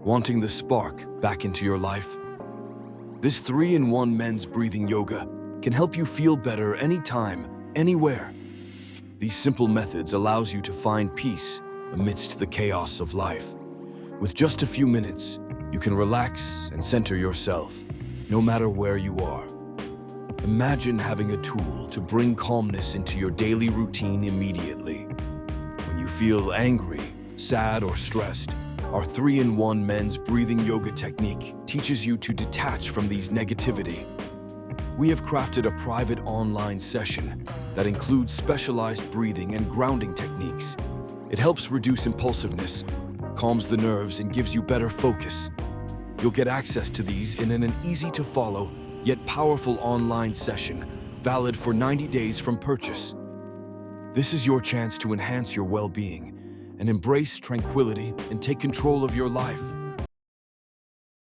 Wanting the spark back into your life? This 3-in-1 men's breathing yoga can help you feel better anytime, anywhere. These simple methods allows you to find peace amidst the chaos of life. With just a few minutes, you can relax and center yourself, no matter where you are. Imagine having a tool to bring calmness into your daily routine immediately. When you feel angry, sad, or stressed, our 3-in-1 men's breathing yoga technique teaches you to detach from these negativity. We have crafted a private online session that includes specialized breathing and grounding techniques. It helps reduce impulsiveness, calms the nerves, and gives you better focus. You'll get access to these in an easy-to-follow, yet powerful online session, valid for 90 days from purchase. This is your chance to enhance your well-being and embrace tranquility and take control of your life.